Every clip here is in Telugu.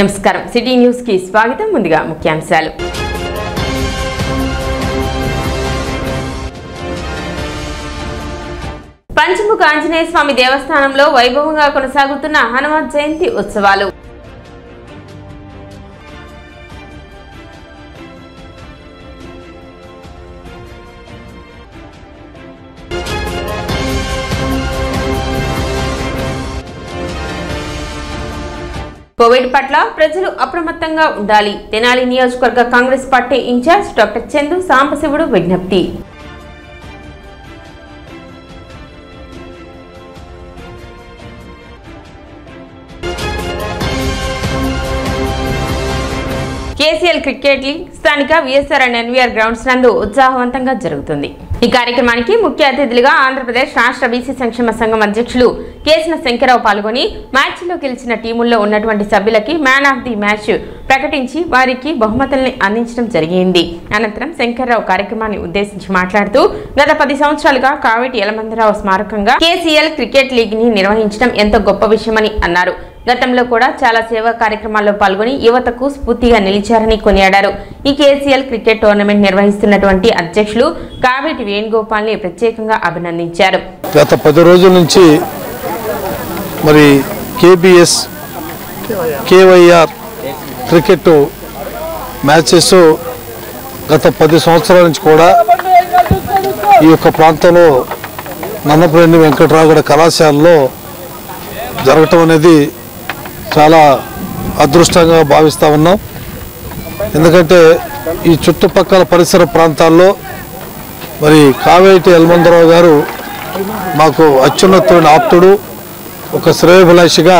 నమస్కారం సిటీ న్యూస్ కి స్వాగతం ముందుగా ముఖ్యాంశాలు పంచముఖ ఆంజనేయ స్వామి దేవస్థానంలో వైభవంగా కొనసాగుతున్న హనుమాన్ జయంతి ఉత్సవాలు కోవిడ్ పట్ల ప్రజలు అప్రమత్తంగా ఉండాలి తెనాలి నియోజకవర్గ Congress party incharge doctor Chandu Sambasivudu విజ్ఞప్తి కేసీఎల్ క్రికెట్ లీగ్ స్థానిక విఎస్ఆర్ అండ్ ఎన్వీఆర్ గ్రౌండ్స్ నందు ఉత్సాహవంతంగా జరుగుతుంది. ఈ కార్యక్రమానికి ముఖ్య అతిథులుగా ఆంధ్రప్రదేశ్ రాష్ట్ర బీసీ సంక్షేమ సంఘం అధ్యక్షులు కేసిన శంకరరావు పాల్గొని మ్యాచ్లో గెలిచిన టీముల్లో ఉన్నటువంటి సభ్యులకి మ్యాన్ ఆఫ్ ది మ్యాచ్ ప్రకటించి వారికి బహుమతుల్ని అందించడం జరిగింది. అనంతరం శంకర్రావు కార్యక్రమాన్ని ఉద్దేశించి మాట్లాడుతూ గత 10 సంవత్సరాలుగా కావేటి యలమందరావు స్మారకంగా కేసీఎల్ క్రికెట్ లీగ్ ని నిర్వహించడం ఎంతో గొప్ప విషయమని అన్నారు. గతంలో కూడా చాలా సేవా కార్యక్రమాల్లో పాల్గొని యువతకు స్ఫూర్తిగా నిలిచారని కొనియాడారు. ఈ కేసీఎల్ క్రికెట్ టోర్నమెంట్ నిర్వహిస్తున్నటువంటి అధ్యక్షులు కావేటి వేణుగోపాల్ ని ప్రత్యేకంగా అభినందించారు. గత 10 రోజుల నుంచి మరి కేబిఎస్ కేవైఆర్ క్రికెట్ మ్యాచెస్ గత 10 సంవత్సరాల నుంచి కూడా ఈ యొక్క ప్రాంతంలో నన్నపరెడ్డి వెంకటరావుగడ కళాశాలలో జరగటం అనేది చాలా అదృష్టంగా భావిస్తూ ఉన్నాం. ఎందుకంటే ఈ చుట్టుపక్కల పరిసర ప్రాంతాల్లో మరి కావేటి యలమందరావు గారు మాకు అత్యున్నతమైన ఆప్తుడు, ఒక శ్రేయోభిలాషిగా,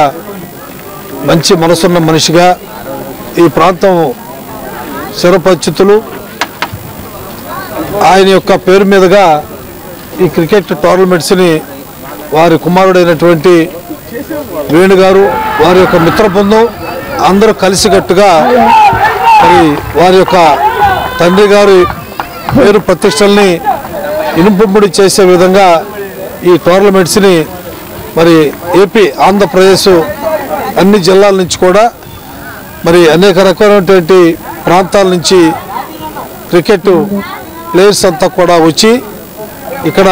మంచి మనసున్న మనిషిగా ఈ ప్రాంతం చిరపరిచితులు. ఆయన యొక్క పేరు మీదుగా ఈ క్రికెట్ టోర్నమెంట్స్ని వారి కుమారుడైనటువంటి వేణు గారు, వారి యొక్క మిత్ర బృందం అందరూ కలిసికట్టుగా మరి వారి యొక్క తండ్రి గారి పేరు ప్రతిష్టల్ని ఇనుపముడి చేసే విధంగా ఈ టోర్నమెంట్స్ని మరి ఏపీ, ఆంధ్రప్రదేశ్ అన్ని జిల్లాల నుంచి కూడా మరి అనేక రకమైనటువంటి ప్రాంతాల నుంచి క్రికెట్ ప్లేయర్స్ అంతా కూడా వచ్చి ఇక్కడ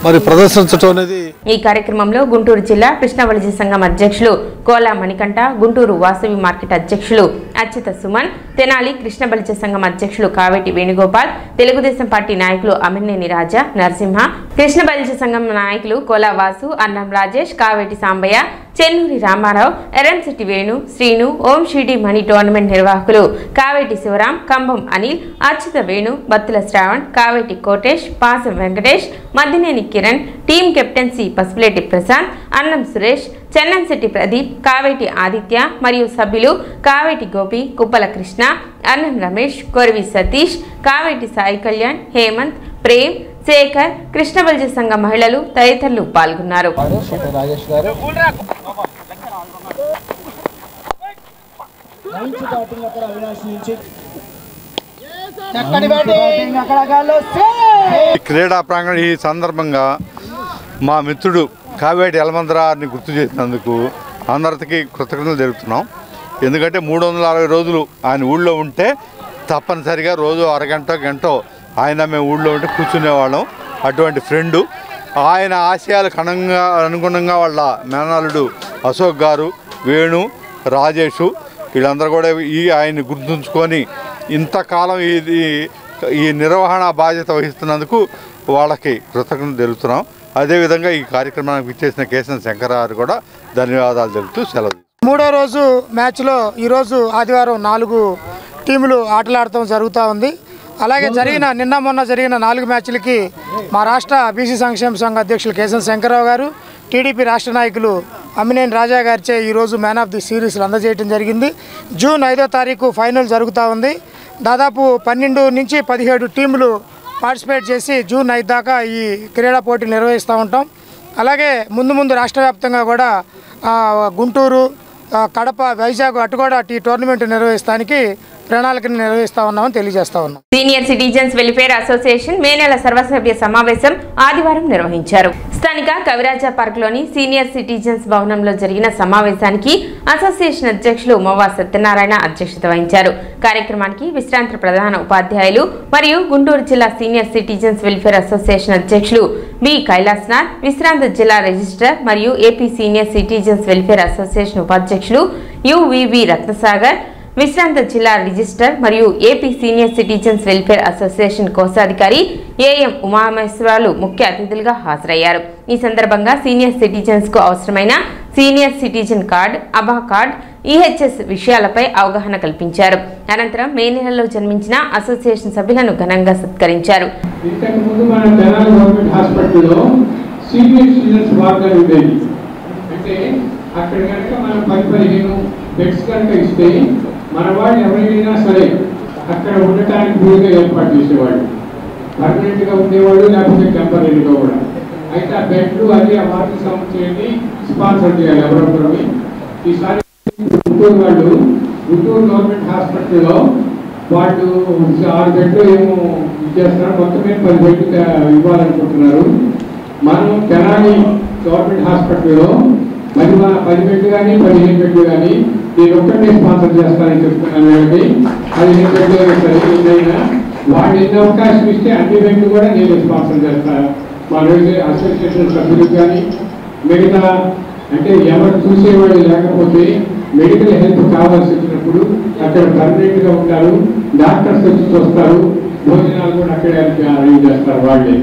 మరి ప్రదర్శించడం అనేది. ఈ కార్యక్రమంలో గుంటూరు జిల్లా కృష్ణబలిజ సంఘం అధ్యక్షులు కోలా మణికంఠ, గుంటూరు వాసవి మార్కెట్ అధ్యక్షులు అచ్యుత సుమన్, తెనాలి కృష్ణబలిజ సంఘం అధ్యక్షులు కావేటి వేణుగోపాల్, తెలుగుదేశం పార్టీ నాయకులు అమినేని రాజా, నరసింహ, కృష్ణబలిజ సంఘం నాయకులు కోలా వాసు, అన్నం రాజేష్, కావేటి సాంబయ్య, చెన్నూరి రామారావు, ఎర్రంశెట్టి వేణు, శ్రీను, ఓం షిడి మణి టోర్నమెంట్ నిర్వాహకులు కావేటి శివరాం, కంబం అనిల్, అచ్యుత వేణు, బత్తుల శ్రావణ్, కావేటి కోటేష్, పాసం వెంకటేష్, మద్దినేని కిరణ్, టీం కెప్టెన్సీ పసుపులేటి ప్రశాంత్, అన్నం సురేష్, చెన్నంశెట్టి ప్రదీప్, కావేటి ఆదిత్య మరియు సభ్యులు కావేటి గోపి, కుప్పల కృష్ణ, అన్నం రమేష్, కొరవి సతీష్, కావేటి సాయి కళ్యాణ్, హేమంత్, ప్రేమ్, శేఖర్, కృష్ణబలిజ సంఘ మహిళలు తదితరులు పాల్గొన్నారు. క్రీడా ప్రాంగణం ఈ సందర్భంగా మా మిత్రుడు కావేటి యలమందరావుని గుర్తు చేసినందుకు అందరికీ కృతజ్ఞతలు తెలుపుతున్నాం. ఎందుకంటే 360 రోజులు ఆయన ఊళ్ళో ఉంటే తప్పనిసరిగా రోజు అరగంట గంట ఆయన మేము ఊళ్ళో ఉంటే కూర్చునేవాళ్ళం. అటువంటి ఫ్రెండు, ఆయన ఆశయాలకు అనుగుణంగా వాళ్ళ మేనల్లుడు అశోక్ గారు, వేణు, రాజేషు వీళ్ళందరూ కూడా ఆయన్ని గుర్తుంచుకొని ఇంతకాలం ఈ నిర్వహణ బాధ్యత వహిస్తున్నందుకు వాళ్ళకి కృతజ్ఞతలు తెలుపుతున్నాం. అదేవిధంగా ఈ కార్యక్రమానికి ఇచ్చేసిన కేసిన శంకరరావు కూడా ధన్యవాదాలు తెలుపుతూ సెలవు. 3వ రోజు మ్యాచ్లో ఈరోజు ఆదివారం 4 టీములు ఆటలాడటం జరుగుతూ ఉంది. అలాగే నిన్న మొన్న జరిగిన 4 మ్యాచ్లకి మా రాష్ట్ర బీసీ సంక్షేమ సంఘ అధ్యక్షులు కేసిన శంకరరావు గారు, టీడీపీ రాష్ట్ర నాయకులు అమినేని రాజా గారిచే ఈరోజు మ్యాన్ ఆఫ్ ది సిరీస్లు అందజేయడం జరిగింది. జూన్ 5వ తారీఖు ఫైనల్ జరుగుతూ ఉంది. దాదాపు 12 నుంచి 17 టీములు పార్టిసిపేట్ చేసి జూన్ 5 దాకా ఈ క్రీడా పోటీలు నిర్వహిస్తూ ఉంటాం. అలాగే ముందు రాష్ట్ర వ్యాప్తంగా కూడా గుంటూరు, కడప, వైజాగ్ అటు కూడా ఈ టోర్నమెంట్ నిర్వహిస్తానికి ప్రణాళికను నిర్వహిస్తా ఉన్నామని తెలియజేస్తా ఉన్నాం. సీనియర్ సిటిజన్స్ వెల్ఫేర్ అసోసియేషన్ మే నెల సర్వసభ్య సమావేశం ఆదివారం నిర్వహించారు. స్థానిక కవిరాజా పార్క్ లోని సీనియర్ సిటిజన్స్ భవనంలో జరిగిన సమావేశానికి అసోసియేషన్ అధ్యక్షులు మొవ్వా సత్యనారాయణ అధ్యక్షత వహించారు. కార్యక్రమానికి విశ్రాంత ప్రధాన ఉపాధ్యాయులు మరియు గుంటూరు జిల్లా సీనియర్ సిటిజన్స్ వెల్ఫేర్ అసోసియేషన్ అధ్యక్షులు బి కైలాస్నాథ్, విశ్రాంత జిల్లా రిజిస్ట్రార్ మరియు AP senior citizens welfare association ఉపాధ్యక్షులు యువివి రత్నసాగర్, విశ్రాంత జిల్లా రిజిస్ట్రార్ మరియు AP senior citizens welfare association కోశాధికారి ఏఎం ఉమామేశ్వరాలు ముఖ్య అతిథులుగా హాజరయ్యారు. ఈ సందర్భంగా సీనియర్ సిటిజన్స్ కు అవసరమైన సీనియర్ సిటిజన్ కార్డ్, అబా కార్డ్, ఈహెచ్ఎస్ విషయాలపై అవగాహన కల్పించారు. అనంతరం మే నెలలో జన్మించిన అసోసియేషన్ సభ్యులను ఘనంగా సత్కరించారు. మన వాళ్ళు ఎవరైనా సరే అక్కడ ఉండటానికి వీలుగా ఏర్పాటు చేసేవాళ్ళు, పర్మనెంట్గా ఉండేవాళ్ళు లేకపోతే టెంపరీగా కూడా. అయితే ఆ బెడ్లు అది ఆ వాటికి సంబంధించి స్పాన్సర్ చేయాలి ఎవరొకరు. ఈసారి గుంటూరు వాళ్ళు గుంటూరు గవర్నమెంట్ హాస్పిటల్లో వాళ్ళు 6 బెడ్లు ఏమో ఇచ్చేస్తున్నారు, మొత్తమే 10 బెడ్లు ఇవ్వాలనుకుంటున్నారు. మనం తెనాలి గవర్నమెంట్ హాస్పిటల్లో 10 బెడ్లు కానీ 15 బెడ్లు కానీ నేను ఒక్కటే స్పాన్సర్ చేస్తానని చెప్తున్నాను. కాబట్టి 15 బెడ్లు సరే ఏదైనా వాళ్ళు ఎన్ని అవకాశం ఇస్తే అన్ని బెడ్లు కూడా నేను స్పాన్సర్ చేస్తాను. మా అసోసియేషన్ సభ్యులకు కానీ మిగతా అంటే ఎవరు చూసేవాళ్ళు లేకపోతే మెడికల్ హెల్ప్ కావాల్సి వచ్చినప్పుడు అక్కడ పర్మనెంట్గా ఉంటారు, డాక్టర్స్ వచ్చి చూస్తారు, భోజనాలు కూడా అక్కడే అరేంజ్ చేస్తారు వాళ్ళే.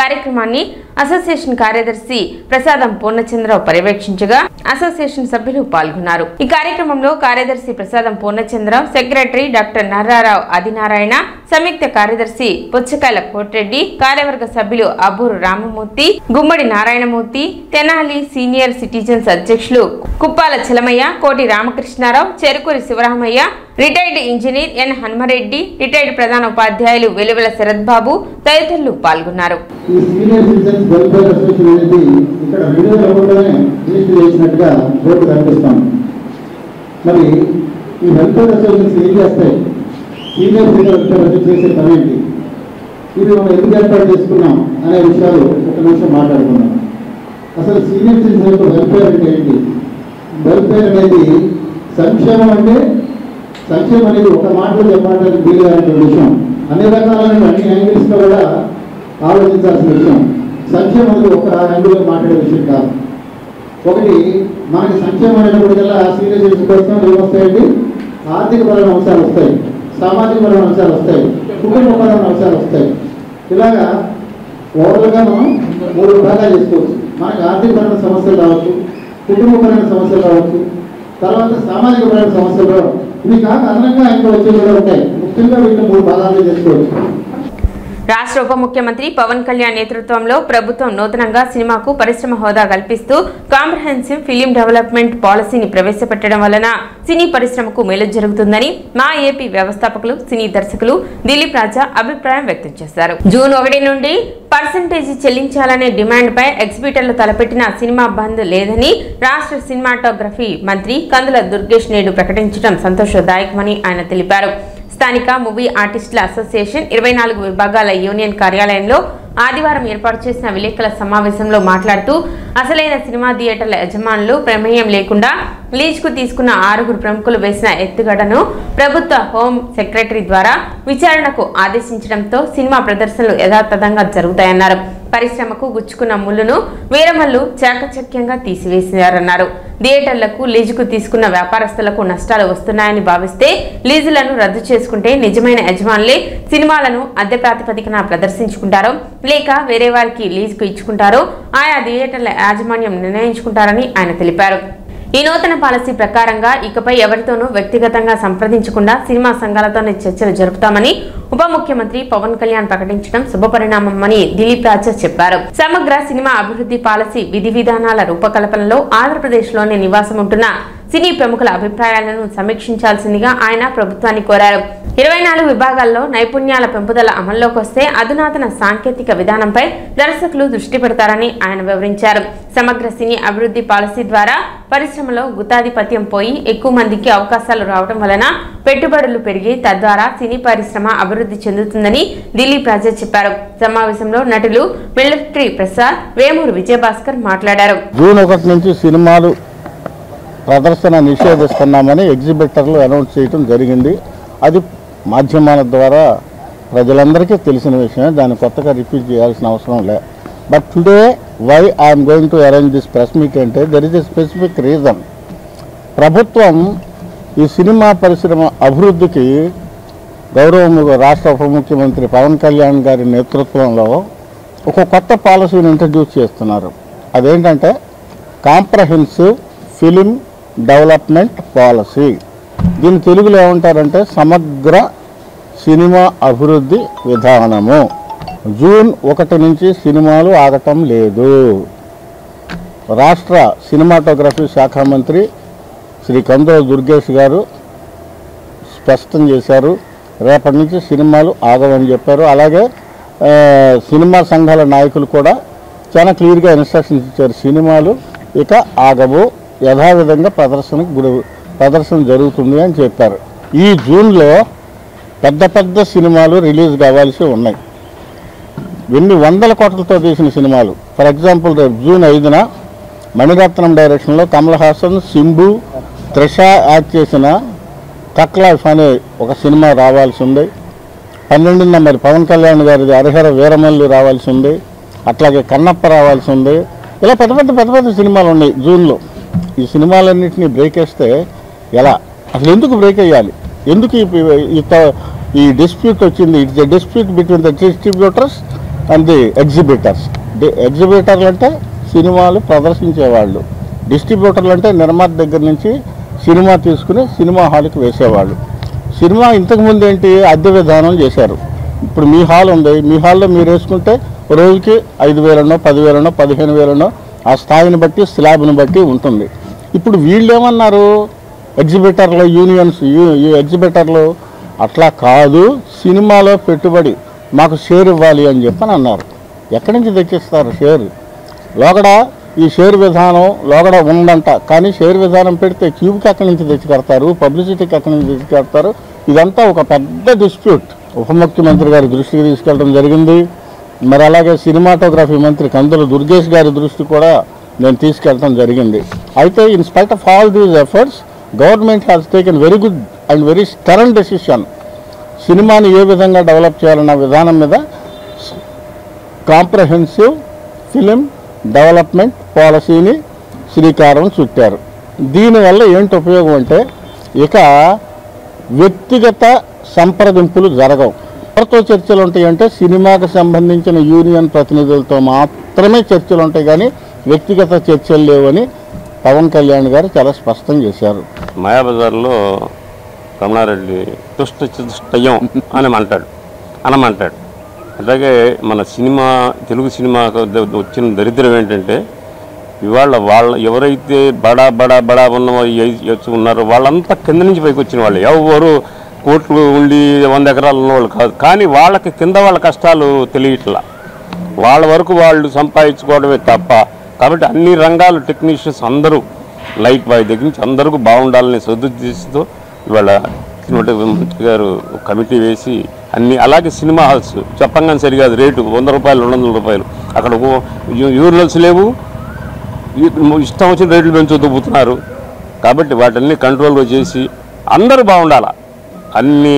కార్యక్రమాన్ని అసోసియేషన్ కార్యదర్శి ప్రసాదం పూర్ణచంద్రరావు పర్యవేక్షించగా అసోసియేషన్ సభ్యులు పాల్గొన్నారు. ఈ కార్యక్రమంలో కార్యదర్శి ప్రసాదం పూర్ణచంద్రరావు, సెక్రటరీ డాక్టర్ నర్రారావు ఆదినారాయణ, సంయుక్త కార్యదర్శి పుచ్చకాయల కోటిరెడ్డి, కార్యవర్గ సభ్యులు అబ్బూరు రామమూర్తి, గుమ్మడి నారాయణమూర్తి, తెనాలి సీనియర్ సిటిజన్స్ అధ్యక్షులు Kuppala Chalamayya, Koti Ramakrishnarao, Cherukuri Sivaramayya, retired engineer N Hanumareddy, retired ప్రధాన ఉపాధ్యాయులు వెలువెల శరత్ బాబు తదితరులు పాల్గొన్నారు. మరి ఈ వెల్ఫేర్ అసోసియేషన్స్ ఏం చేస్తాయి, సీనియర్ సిటిజన్స్ చేసే పని ఏంటి, ఇది మనం ఎందుకు ఏర్పాటు చేసుకున్నాం అనే విషయాలు ఒక నిమిషం మాట్లాడుకున్నాం. అసలు సీనియర్ సిటిజన్స్ వెల్ఫేర్ అంటే ఏంటి? వెల్ఫేర్ అనేది సంక్షేమం, అంటే సంక్షేమం అనేది ఒక మాటలో చెప్పడానికి వీలుగా విషయం. అన్ని రకాలైన అన్ని యాంగిల్స్లో కూడా ఆలోచించాల్సిన విషయం. సంక్షేమం అనేది ఒక యాంగిల్లో మాట్లాడే విషయం కాదు. ఒకటి, మనకి సంక్షేమం అనేటప్పటికల్లా సీనియర్ సిటిజన్స్ కోసం ఏమొస్తాయండి? ఆర్థికపరమైన అంశాలు వస్తాయి, సామాజికపరమైన అంశాలు వస్తాయి, కుటుంబపరమైన అంశాలు వస్తాయి. ఇలాగా ఓవర్గా మనం 3 విభాగాలు చేసుకోవచ్చు. మనకు ఆర్థికపరమైన సమస్యలు రావచ్చు, కుటుంబపరమైన సమస్యలు రావచ్చు, తర్వాత సామాజికపరమైన సమస్యలు రావు. ఇవి కాక అదనంగా ఇంకా వచ్చేవి కూడా ఉంటాయి. ముఖ్యంగా వీటిని 3 భాగాలు చేసుకోవచ్చు. రాష్ట్ర ఉప ముఖ్యమంత్రి పవన్ కళ్యాణ్ నేతృత్వంలో ప్రభుత్వం నూతనంగా సినిమాకు పరిశ్రమ హోదా కల్పిస్తూ కాంప్రహెన్సివ్ ఫిలిం డెవలప్మెంట్ పాలసీని ప్రవేశపెట్టడం వలన సినీ పరిశ్రమకు మేలు జరుగుతుందని మా ఏపీ వ్యవస్థాపకులు, సినీ దర్శకులు దిలీప్ రాజా అభిప్రాయం వ్యక్తం చేశారు. జూన్ 1 నుండి పర్సెంటేజీ చెల్లించాలనే డిమాండ్ పై ఎగ్జిబిటర్లు తలపెట్టిన సినిమా బంద్ లేదని రాష్ట్ర సినిమాటోగ్రఫీ మంత్రి కందుల దుర్గేష్ నేడు ప్రకటించడం సంతోషదాయకమని ఆయన తెలిపారు. స్థానిక మూవీ ఆర్టిస్టుల అసోసియేషన్ 24 విభాగాల యూనియన్ కార్యాలయంలో ఆదివారం ఏర్పాటు చేసిన విలేకరుల సమావేశంలో మాట్లాడుతూ అసలైన సినిమా థియేటర్ల యజమానులు ప్రమేయం లేకుండా లీజుకు తీసుకున్న 6 ప్రముఖులు వేసిన ఎత్తుగడను ప్రభుత్వ హోం సెక్రటరీ ద్వారా విచారణకు ఆదేశించడంతో సినిమా ప్రదర్శనలు యథాతథంగా జరుగుతాయన్నారు. పరిశ్రమకు గుచ్చుకున్న ముళ్లును వీరమల్లు చాకచక్యంగా తీసివేశారన్నారు. థియేటర్లకు లీజుకు తీసుకున్న వ్యాపారస్తులకు నష్టాలు వస్తున్నాయని భావిస్తే లీజులను రద్దు చేసుకుంటే నిజమైన యజమానులే సినిమాలను అద్దె ప్రాతిపదికన ప్రదర్శించుకుంటారో లేక వేరే వారికి లీజుకు ఇచ్చుకుంటారో ఆయా థియేటర్ల యాజమాన్యం నిర్ణయించుకుంటారని ఆయన తెలిపారు. ఈ నూతన పాలసీ ప్రకారంగా ఇకపై ఎవరితోనూ వ్యక్తిగతంగా సంప్రదించకుండా సినిమా సంఘాలతోనే చర్చలు జరుపుతామని ఉప ముఖ్యమంత్రి పవన్ కళ్యాణ్ ప్రకటించడం శుభపరిణామమని దిలీప్ రాజా చెప్పారు. సమగ్ర సినిమా అభివృద్ధి పాలసీ విధి విధానాల రూపకల్పనలో ఆంధ్రప్రదేశ్ లోని నివాసం ఉంటున్న సినీ ప్రముఖుల అభిప్రాయాలను సమీక్షించాల్సిందిగా ఆయన ప్రభుత్వాన్ని కోరారు. 24 విభాగాల్లో నైపుణ్యాల పెంపుదల అమల్లోకి వస్తే అధునాతన సాంకేతిక విధానంపై దర్శకులు దృష్టి పెడతారని ఆయన వివరించారు. సమగ్ర సినీ అభివృద్ధి పాలసీ ద్వారా పరిశ్రమలో గుత్తాధిపత్యం పోయి ఎక్కువ మందికి అవకాశాలు రావడం వలన పెట్టుబడులు పెరిగి తద్వారా సినీ పరిశ్రమ అభివృద్ధి చెందుతుందని దిలీప్ రాజా చెప్పారు. సమావేశంలో నటులు మిలిటరీ ప్రసాద్, వేమూరు విజయభాస్కర్ మాట్లాడారు. జూన్ 1 నుంచి సినిమాలు ప్రదర్శన నిషేధిస్తున్నామని ఎగ్జిబిటర్లు అనౌన్స్ చేయడం జరిగింది. అది మాధ్యమాల ద్వారా ప్రజలందరికీ తెలిసిన విషయమే, దాన్ని కొత్తగా రిపీట్ చేయాల్సిన అవసరం లేదు. But today why I'm going to arrange this press meet అంటే there is a specific reason. ప్రభుత్వం ఈ సినిమా పరిశ్రమ అభివృద్ధికి గౌరవ రాష్ట్ర ఉప ముఖ్యమంత్రి పవన్ కళ్యాణ్ గారి నేతృత్వంలో ఒక కొత్త పాలసీని ఇంట్రడ్యూస్ చేస్తున్నారు. అదేంటంటే కాంప్రహెన్సివ్ ఫిలిం డెవలప్మెంట్ పాలసీ. దీన్ని తెలుగులో ఏమంటారంటే సమగ్ర సినిమా అభివృద్ధి విధానము. జూన్ 1 నుంచి సినిమాలు ఆగటం లేదు. రాష్ట్ర సినిమాటోగ్రఫీ శాఖ మంత్రి శ్రీ కందుల దుర్గేష్ గారు స్పష్టం చేశారు, రేపటి నుంచి సినిమాలు ఆగవని చెప్పారు. అలాగే సినిమా సంఘాల నాయకులు కూడా చాలా క్లియర్గా ఇన్స్ట్రక్షన్స్ ఇచ్చారు, సినిమాలు ఇక ఆగవు, యథావిధంగా ప్రదర్శన జరుగుతుంది అని చెప్పారు. ఈ జూన్లో పెద్ద పెద్ద సినిమాలు రిలీజ్ కావాల్సి ఉన్నాయి. ఎన్ని వందల కోట్లతో తీసిన సినిమాలు. ఫర్ ఎగ్జాంపుల్ రేపు జూన్ 5న మణిరత్నం డైరెక్షన్లో కమల్ హాసన్, సింబు, త్రిష యాక్ట్ చేసిన కక్లాఫ్ అనే ఒక సినిమా రావాల్సి ఉంది. 12న మరి పవన్ కళ్యాణ్ గారిది హరిహర వీరమల్లి రావాల్సి ఉంది. అట్లాగే కన్నప్ప రావాల్సి ఉంది. ఇలా పెద్ద పెద్ద సినిమాలు ఉన్నాయి జూన్లో. ఈ సినిమాలన్నింటినీ బ్రేక్ వేస్తే ఎలా? అసలు ఎందుకు బ్రేక్ వేయాలి? ఎందుకు ఈ డిస్ప్యూట్ వచ్చింది? It's a dispute between the distributors and the exhibitors. ఎగ్జిబిటర్లు అంటే సినిమాలు ప్రదర్శించేవాళ్ళు, డిస్ట్రిబ్యూటర్లు అంటే నిర్మాత దగ్గర నుంచి సినిమా తీసుకుని సినిమా హాల్కి వేసేవాళ్ళు. సినిమా ఇంతకుముందు ఏంటి, అద్దె విధానం చేశారు. ఇప్పుడు మీ హాల్ ఉంది, మీ హాల్లో మీరు వేసుకుంటే రోజుకి 5,000నో 10,000నో 15,000నో ఆ స్థాయిని బట్టి స్లాబ్ని బట్టి ఉంటుంది. ఇప్పుడు వీళ్ళు ఏమన్నారు, ఎగ్జిబిటర్లు యూనియన్స్ ఎగ్జిబిటర్లు అట్లా కాదు, సినిమాలో పెట్టుబడి మాకు షేర్ ఇవ్వాలి అని చెప్పని అన్నారు. ఎక్కడి నుంచి తెచ్చిస్తారు షేర్? లోగడ ఈ షేర్ విధానం లోగడ ఉందంట, కానీ షేర్ విధానం పెడితే క్యూబ్కి ఎక్కడి నుంచి తెచ్చి కడతారు, పబ్లిసిటీకి ఎక్కడి నుంచి తెచ్చి కడతారు? ఇదంతా ఒక పెద్ద డిస్ప్యూట్. ఉప ముఖ్యమంత్రి గారి దృష్టికి తీసుకెళ్ళడం జరిగింది. మరి అలాగే సినిమాటోగ్రఫీ మంత్రి కందుల దుర్గేష్ గారి దృష్టి కూడా నేను తీసుకెళ్ళడం జరిగింది. అయితే in spite of all these efforts government has taken very good and very stern decision. సినిమాని ఏ విధంగా డెవలప్ చేయాలన్న విధానం మీద కాంప్రహెన్సివ్ ఫిలిం డెవలప్మెంట్ పాలసీని శ్రీకారం చుట్టారు. దీనివల్ల ఏంటి ఉపయోగం అంటే ఇక వ్యక్తిగత సంప్రదింపులు జరగవు. ఎవరితో చర్చలు ఉంటాయంటే సినిమాకు సంబంధించిన యూనియన్ ప్రతినిధులతో మాత్రమే చర్చలు ఉంటాయి, కానీ వ్యక్తిగత చర్చలు లేవని పవన్ కళ్యాణ్ గారు చాలా స్పష్టం చేశారు. మాయాబజార్లో రమణారెడ్డి తుష్టయం అనమంటాడు. అలాగే మన తెలుగు సినిమాకు వచ్చిన దరిద్రం ఏంటంటే ఇవాళ ఎవరైతే బడా ఉన్నారో వాళ్ళంతా కింద నుంచి పైకి వచ్చిన వాళ్ళు, ఎవరు కోట్లు ఉండి 100 ఎకరాలు ఉన్నవాళ్ళు కాదు. కానీ వాళ్ళకి కింద వాళ్ళ కష్టాలు తెలియట్లా, వాళ్ళ వరకు వాళ్ళు సంపాదించుకోవడమే తప్ప. కాబట్టి అన్ని రంగాల టెక్నీషియన్స్ అందరూ లైట్ బాయ్ దగ్గర నుంచి అందరికీ బాగుండాలని సదుద్దేశంతో ఇవాళ మంత్రి గారు కమిటీ వేసి అన్ని, అలాగే సినిమా హాల్స్ చెప్పంగానే సరికాదు, రేటు 100 రూపాయలు 200 రూపాయలు. అక్కడ యూరినల్స్ లేవు, ఇష్టం వచ్చిన రేట్లు పెంచుతూపుతున్నారు. కాబట్టి వాటిని కంట్రోల్గా చేసి అందరూ బాగుండాలా, అన్ని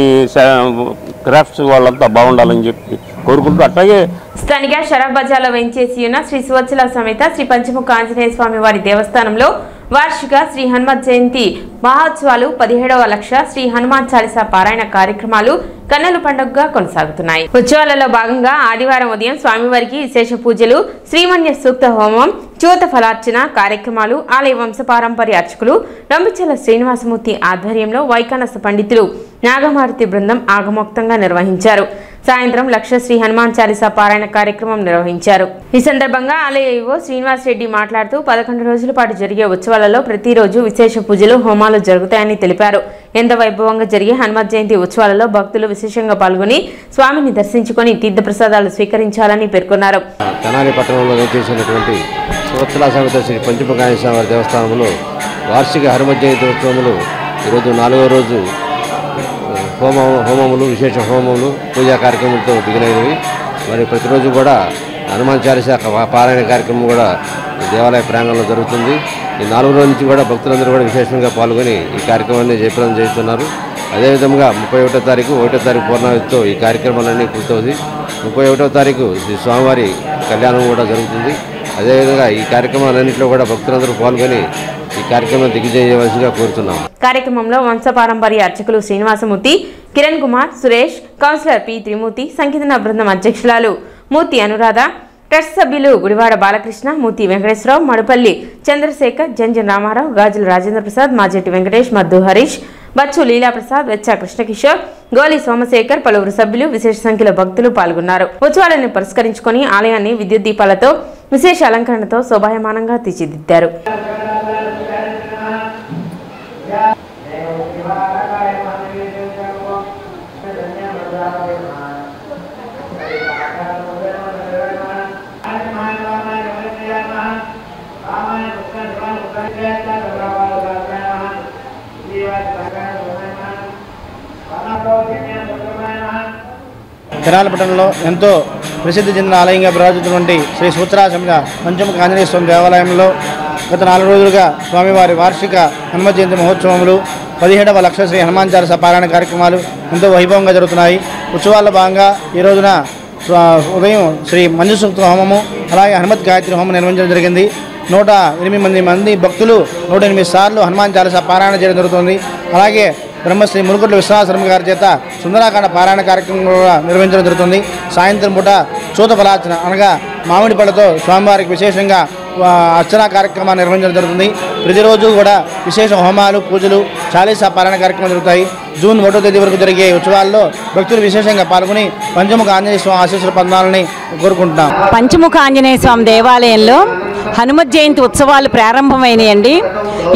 క్రాఫ్ట్స్ వాళ్ళంతా బాగుండాలని చెప్పి కోరుకుంటూ, అట్లాగే స్థానిక షరఫ్ బజార్లో వెంచేసి ఉన్న శ్రీ సువత్సల సమేత శ్రీ పంచముఖ ఆంజనేయ స్వామి వారి దేవస్థానంలో వార్షిక శ్రీ హనుమత్ జయంతి మహోత్సవాలు 17వ లక్ష శ్రీ హనుమాన్ చాలీసా పారాయణ కార్యక్రమాలు కన్నుల పండుగగా కొనసాగుతున్నాయి. ఉత్సవాలలో భాగంగా ఆదివారం ఉదయం స్వామివారికి విశేష పూజలు, శ్రీమన్య సూక్త హోమం, జ్యోత ఫలార్చన కార్యక్రమాలు ఆలయ వంశపారంపర్య అర్చకులు రంబిచెల్ల శ్రీనివాసమూర్తి ఆధ్వర్యంలో వైకానస పండితులు నాగమారుతి బృందం ఆగమోక్తంగా నిర్వహించారు. సాయంత్రం లక్ష శ్రీ హనుమాన్ చాలీసా పారాయణ కార్యక్రమం నిర్వహించారు. ఈ సందర్భంగా ఆలయ ఈవో శ్రీనివాస్ రెడ్డి మాట్లాడుతూ 11 రోజుల పాటు జరిగే ఉత్సవాలలో ప్రతిరోజు విశేష పూజలు హోమాలు జరుగుతాయని తెలిపారు. ఎంత వైభవంగా జరిగే హనుమత్ జయంతి ఉత్సవాలలో భక్తులు విశేషంగా పాల్గొని స్వామిని దర్శించుకొని తీర్థప్రసాదాలు స్వీకరించాలని పేర్కొన్నారు. తెనాలి పట్టణంలో నిర్వహించినటువంటి సువత్సల సమేత శ్రీ పంచముఖాంజనేయ వారి దేవస్థానంలో వార్షిక హనుమత్ జయంతి ఉత్సవములు ఈరోజు 4వ రోజు హోమములు విశేష హోమములు పూజా కార్యక్రమాలతో దిగినవి. మరి ప్రతిరోజు కూడా హనుమాన్ చాలీసా పారాయణ కార్యక్రమం కూడా దేవాలయ ప్రాంగణంలో జరుగుతుంది. ఈ 4వ రోజు నుంచి కూడా భక్తులందరూ కూడా విశేషంగా పాల్గొని ఈ కార్యక్రమాన్ని జయప్రదం చేస్తున్నారు. అదేవిధంగా 31వ తారీఖు 1వ తారీఖు పూర్ణావతితో ఈ కార్యక్రమాలన్నీ పూర్తవుతుంది. 31వ తారీఖు శ్రీ స్వామివారి కళ్యాణం కూడా జరుగుతుంది. అదేవిధంగా ఈ కార్యక్రమాలన్నింటిలో కూడా భక్తులందరూ పాల్గొని ఈ కార్యక్రమం దిగ్విజయం చేయవలసిగా కోరుతున్నాం. కార్యక్రమంలో వంశపారంపర్య అర్చకులు శ్రీనివాసమూర్తి, కిరణ్ కుమార్, సురేష్, కౌన్సిలర్ పి త్రిమూర్తి, సంకీర్తన బృందం అధ్యక్షురాలు మూర్తి అనురాధ, ట్రస్ట్ సభ్యులు గుడివాడ బాలకృష్ణ, మూర్తి వెంకటేశ్వరరావు, మడుపల్లి చంద్రశేఖర్, జంజన్ రామారావు, గాజుల రాజేంద్ర ప్రసాద్, మాజెట్టి వెంకటేష్, మద్దు హరీష్, బచ్చు లీలాప్రసాద్, వెచ్చ కృష్ణకిషోర్, గోలి సోమశేఖర్, పలువురు సభ్యులు విశేష సంఖ్యలో భక్తులు పాల్గొన్నారు. ఉత్సవాలను పురస్కరించుకొని ఆలయాన్ని విద్యుత్ దీపాలతో విశేష అలంకరణతో శోభాయమానంగా తీర్చిదిద్దారు. తెనాలి పట్టణంలో ఎంతో ప్రసిద్ధి చెందిన ఆలయంగా విరాజుతున్నటువంటి శ్రీ సూత్రా సమేత పంచముఖ ఆంజనేయ స్వామి దేవాలయంలో గత 4 రోజులుగా స్వామివారి వార్షిక హనుమత్ జయంతి మహోత్సవములు 17వ లక్ష శ్రీ హనుమాన్ చాలీసా పారాయణ కార్యక్రమాలు ఎంతో వైభవంగా జరుగుతున్నాయి. ఉత్సవాల్లో భాగంగా ఈ రోజున ఉదయం శ్రీ మంజు సూక్త హోమము అలాగే హనుమత్ గాయత్రి హోమం నిర్వహించడం జరిగింది. 108 మంది భక్తులు 108 సార్లు హనుమాన్ చాలీసా పారాయణ చేయడం జరుగుతుంది. అలాగే బ్రహ్మశ్రీ మురుగుట్ల విశ్వాసరామ గారి చేత సుందరాకాండ పారాయణ కార్యక్రమం కూడా నిర్వహించడం జరుగుతుంది. సాయంత్రం పూట చూత ఫలార్చన అనగా మామిడి పళ్ళతో స్వామివారికి విశేషంగా అర్చనా కార్యక్రమాన్ని నిర్వహించడం జరుగుతుంది. ప్రతిరోజు కూడా విశేష హోమాలు పూజలు చాలీసా పారాయణ కార్యక్రమాలు జరుగుతాయి. జూన్ 1వ తేదీ వరకు జరిగే ఉత్సవాల్లో భక్తులు విశేషంగా పాల్గొని పంచముఖ ఆంజనేయ స్వామి ఆశీస్సులు పొందాలని కోరుకుంటున్నాం. పంచముఖ ఆంజనేయ స్వామి దేవాలయంలో హనుమత్ జయంతి ఉత్సవాలు ప్రారంభమైనాయండి.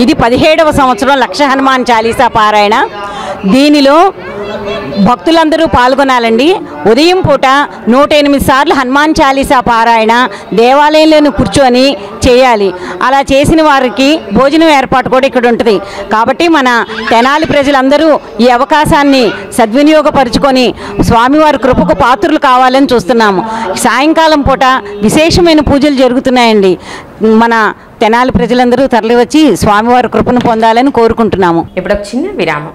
ఇది 17వ సంవత్సరం లక్ష హనుమాన్ చాలీసా పారాయణ. దీనిలో భక్తులందరూ పాల్గొనాలండి. ఉదయం పూట 108 సార్లు హనుమాన్ చాలీసా పారాయణ దేవాలయంలోని కూర్చొని చేయాలి. అలా చేసిన వారికి భోజనం ఏర్పాటు కూడా ఇక్కడ ఉంటుంది. కాబట్టి మన తెనాలి ప్రజలందరూ ఈ అవకాశాన్ని సద్వినియోగపరుచుకొని స్వామివారి కృపకు పాత్రులు కావాలని చూస్తున్నాము. సాయంకాలం పూట విశేషమైన పూజలు జరుగుతున్నాయండి. మన తెనాలి ప్రజలందరూ తరలివచ్చి స్వామివారి కృపను పొందాలని కోరుకుంటున్నాము. ఇప్పుడు ఒక చిన్న విరామం.